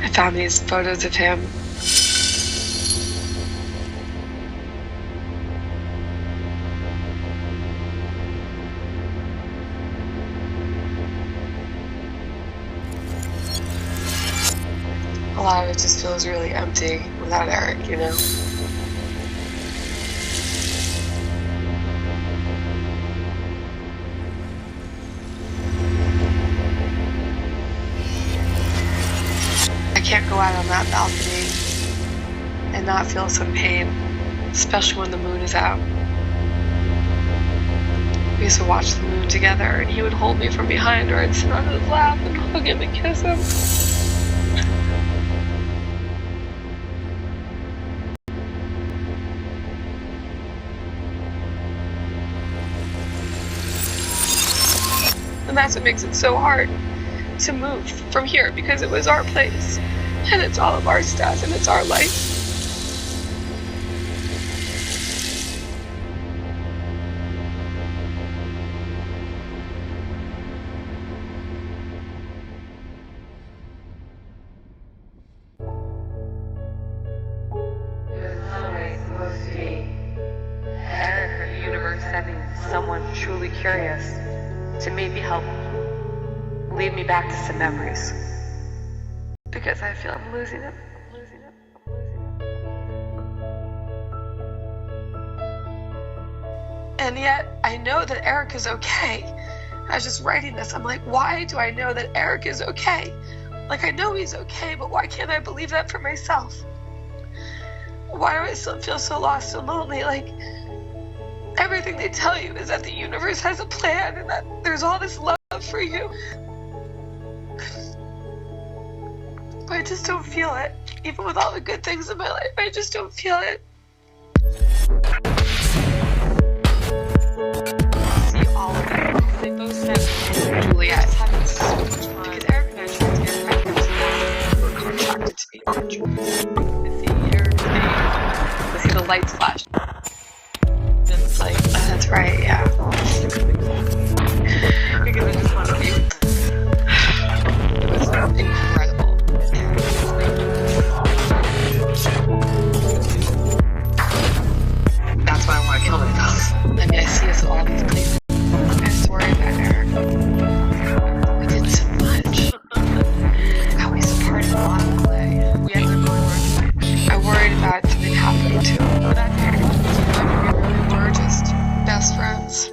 I found these photos of him. A lot of it just feels really empty without Eric, you know? I can't go out on that balcony and not feel some pain, especially when the moon is out. We used to watch the moon together, and he would hold me from behind, or I'd sit on his lap and hug him and kiss him. And that's what makes it so hard to move from here, because it was our place, and it's all of our stuff, and it's our life. Sending someone truly curious to maybe help lead me back to some memories, because I feel I'm losing it. And yet I know that Eric is okay. I was just writing this, I'm like, why do I know that Eric is okay? Like, I know he's okay, but why can't I believe that for myself? Why do I still feel so lost and lonely? Like, everything they tell you is that the universe has a plan and that there's all this love for you. But I just don't feel it. Even with all the good things in my life, I just don't feel it. See all of it. They both said Juliet is having so much fun. Because Eric and I tried to get pregnant. We're contracted to be virtual. I see Eric's name. I see the lights flash. Like, that's right, yeah. Because I just want to be with them. It was incredible. That's why I want to kill myself. I mean, I see us all these places. I just worry about Eric. We did so much. How we supported a lot of the play. We ended up going working. I worried about something happening to him. But that didn't. We're just best friends.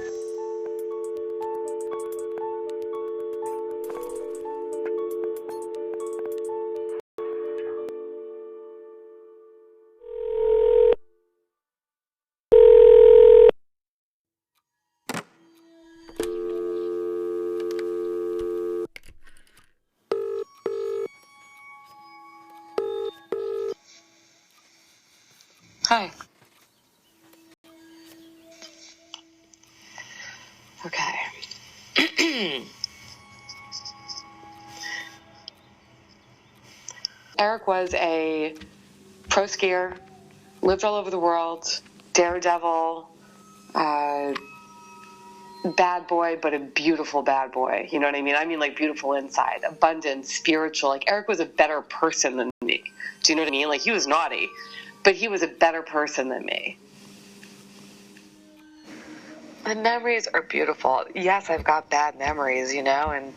Hi. Okay. Eric was a pro skier, lived all over the world, daredevil, bad boy, but a beautiful bad boy. You know what I mean? I mean, like, beautiful inside, abundant, spiritual. Like, Eric was a better person than me. Do you know what I mean? Like, he was naughty, but he was a better person than me. The memories are beautiful. Yes, I've got bad memories, you know, and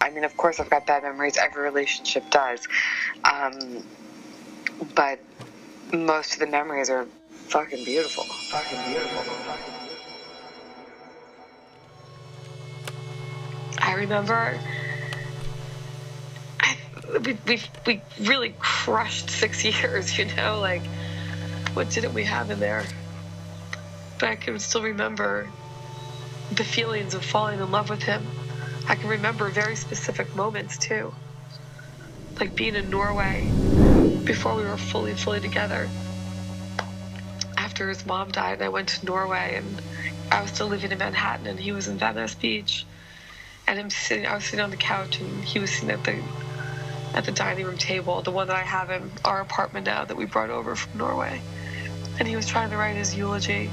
I mean, of course I've got bad memories. Every relationship does. But most of the memories are fucking beautiful. I remember we really crushed 6 years, you know, like, what didn't we have in there? But I can still remember the feelings of falling in love with him. I can remember very specific moments too, like being in Norway before we were fully together. After his mom died, I went to Norway, and I was still living in Manhattan, and he was in Venice Beach. And I was sitting on the couch, and he was sitting at the dining room table, the one that I have in our apartment now that we brought over from Norway. And he was trying to write his eulogy.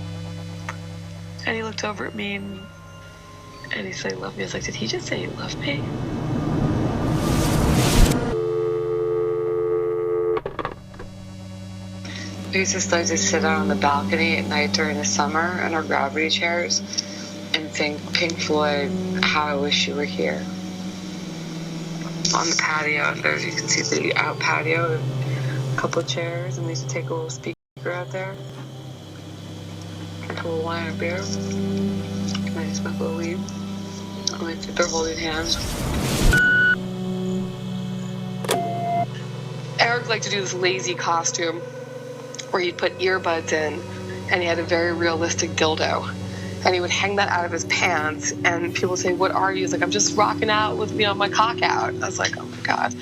And he looked over at me, and he said he loved me. I was like, did he just say he loved me? We used to like to sit out on the balcony at night during the summer in our gravity chairs and think Pink Floyd, How I Wish You Were Here. On the patio, and there you can see the out patio, a couple of chairs, and we used to take a little speaker out there, drink a little wine or beer, and I smoke a little weed, and we'd sit there holding hands. Eric liked to do this lazy costume where he'd put earbuds in, and he had a very realistic dildo. And he would hang that out of his pants, and people would say, what are you? He's like, I'm just rocking out with, my cock out. I was like, oh my God.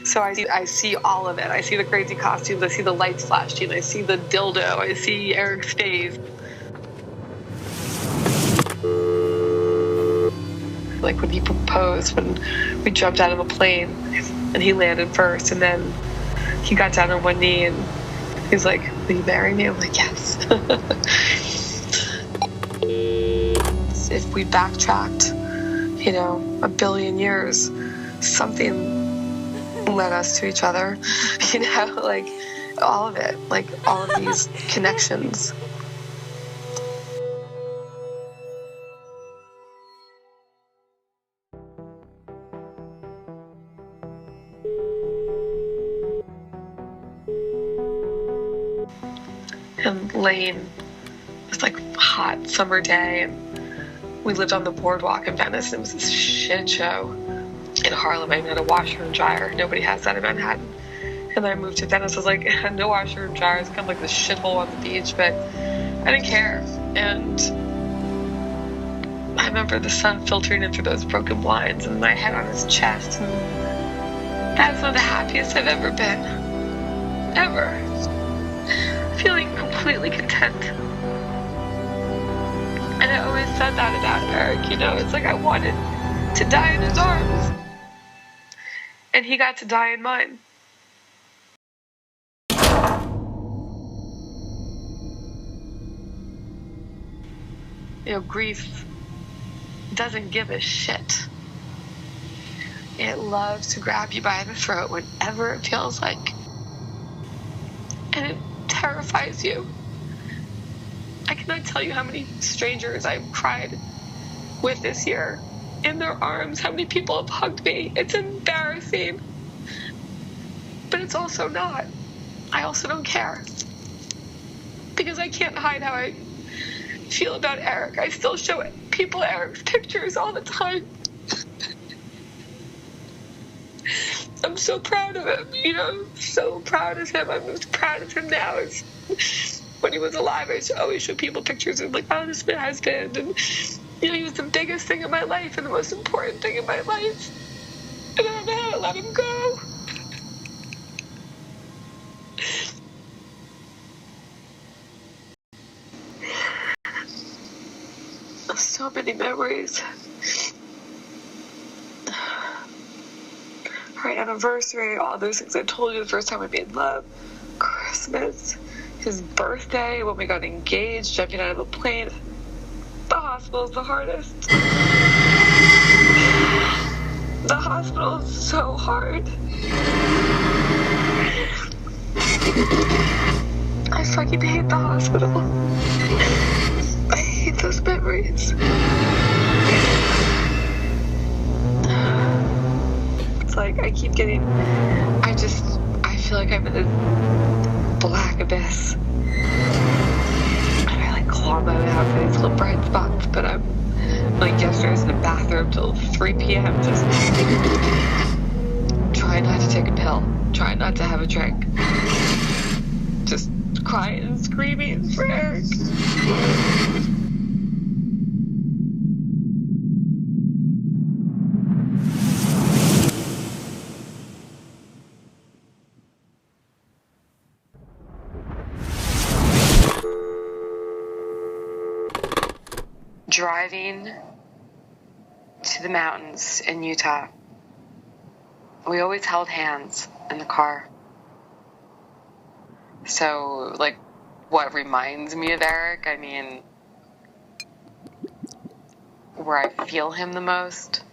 So I see all of it. I see the crazy costumes. I see the lights flashing. I see the dildo. I see Eric's face. Like when he proposed, when we jumped out of a plane, and he landed first, and then he got down on one knee, and he's like, will you marry me? I'm like, yes. If we backtracked, a billion years, something led us to each other, like all of it, like all of these connections. And Lane, it's like a hot summer day, and we lived on the boardwalk in Venice, and it was this shit show. In Harlem, I had a washer and dryer. Nobody has that in Manhattan. And then I moved to Venice. I was like, no washer and dryer. It's kind of like this shithole on the beach, but I didn't care. And I remember the sun filtering in through those broken blinds and my head on his chest. And that was one of the happiest I've ever been. Ever. Feeling completely content. And I always said that about Eric, it's like I wanted to die in his arms. And he got to die in mine. Grief doesn't give a shit. It loves to grab you by the throat whenever it feels like. And it terrifies you. I cannot tell you how many strangers I've cried with this year. In their arms, how many people have hugged me. It's embarrassing. But it's also not. I also don't care. Because I can't hide how I feel about Eric. I still show people Eric's pictures all the time. I'm so proud of him, so proud of him. I'm as proud of him now as when he was alive. I used to always show people pictures of, like, oh, this is my husband. And, he was the biggest thing in my life and the most important thing in my life. And I don't know how to let him go. so many memories. Our anniversary, all those things I told you the first time we made love, Christmas, his birthday, when we got engaged, jumping out of a plane. The hospital is the hardest. The hospital is so hard. I fucking hate the hospital. I hate those memories. It's like I keep getting, I feel like I'm in a black abyss. And I like claw my way out for these little bright spots, but I'm like yesterday I was in the bathroom till 3 p.m. just trying not to take a pill, trying not to have a drink. Just crying and screaming for Eric. Driving to the mountains in Utah, we always held hands in the car. So, like, what reminds me of Eric, I mean, where I feel him the most,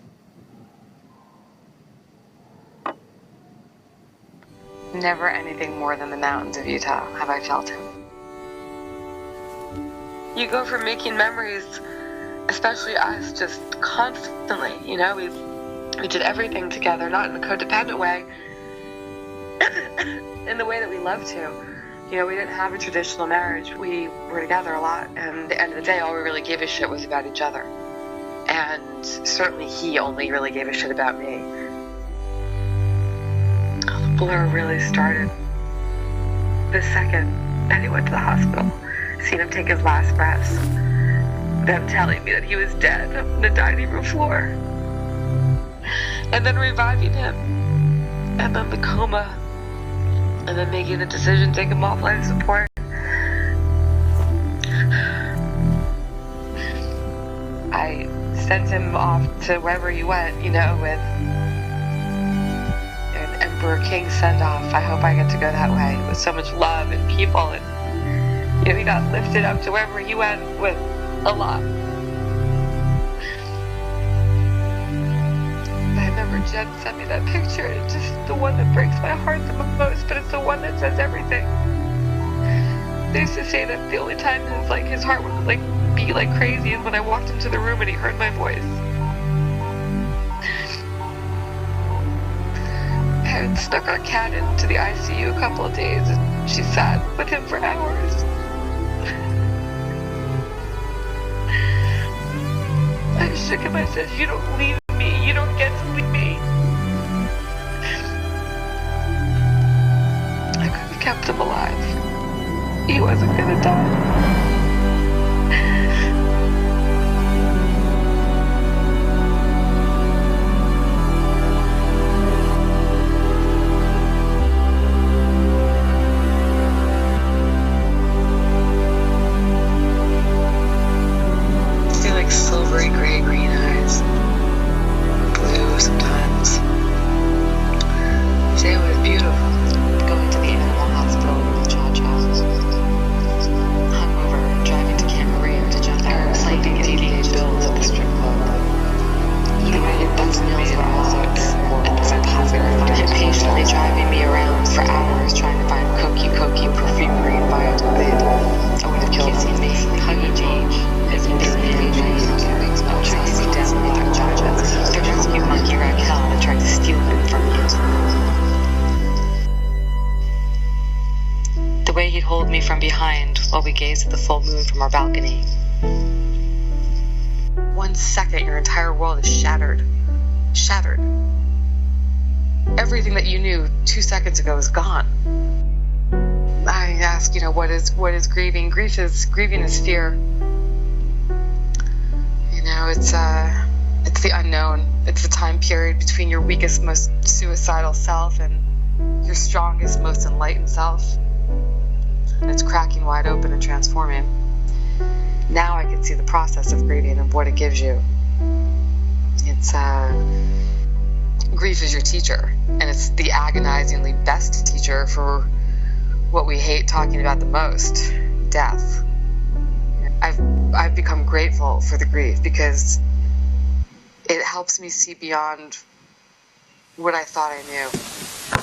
never anything more than the mountains of Utah have I felt him. You go from making memories, especially us, just constantly, you know, we did everything together, not in a codependent way, in the way that we love to. You know, we didn't have a traditional marriage. We were together a lot, and at the end of the day, all we really gave a shit was about each other. And certainly he only really gave a shit about me. The blur really started the second that he went to the hospital. Seen him take his last breaths. Them telling me that he was dead on the dining room floor. And then reviving him. And then the coma. And then making the decision to take him off life support. I sent him off to wherever he went, you know, with an Emperor King send-off. I hope I get to go that way with so much love and people. And, you know, he got lifted up to wherever he went with a lot. I remember Jen sent me that picture. It's just the one that breaks my heart the most, but it's the one that says everything. They used to say that the only time his heart would like beat like crazy is when I walked into the room and he heard my voice. I had snuck our cat into the ICU a couple of days, and she sat with him for hours. I shook him. I said, "You don't leave me. You don't get to leave me." I could have kept him alive. He wasn't gonna die. Silvery gray green eyes, blue sometimes. Today was beautiful. Going to the animal hospital with Cha-Cha. Hungover, driving to Camp Maria to jump out, playing teenage bills at the strip club. The way those meals were all out and so popular, and him patiently driving me around for hours trying to find cookie perfumery and biodegrade. I would have killed him. Hugging me, his baby chasing me down like Cha-Cha's. The rescue monkey Raquel that tried to steal him from you. The way he'd hold me from behind while we gazed at the full moon from our balcony. 1 second, your entire world is shattered. Shattered. Everything that you knew 2 seconds ago is gone. I ask, you know, what is grieving? Grieving is fear. You know, it's the unknown. It's the time period between your weakest, most suicidal self and your strongest, most enlightened self. And it's cracking wide open and transforming. now I can see the process of grieving and what it gives you. It's grief is your teacher, and it's the agonizingly best teacher for what we hate talking about the most, death. I've become grateful for the grief because it helps me see beyond what I thought I knew.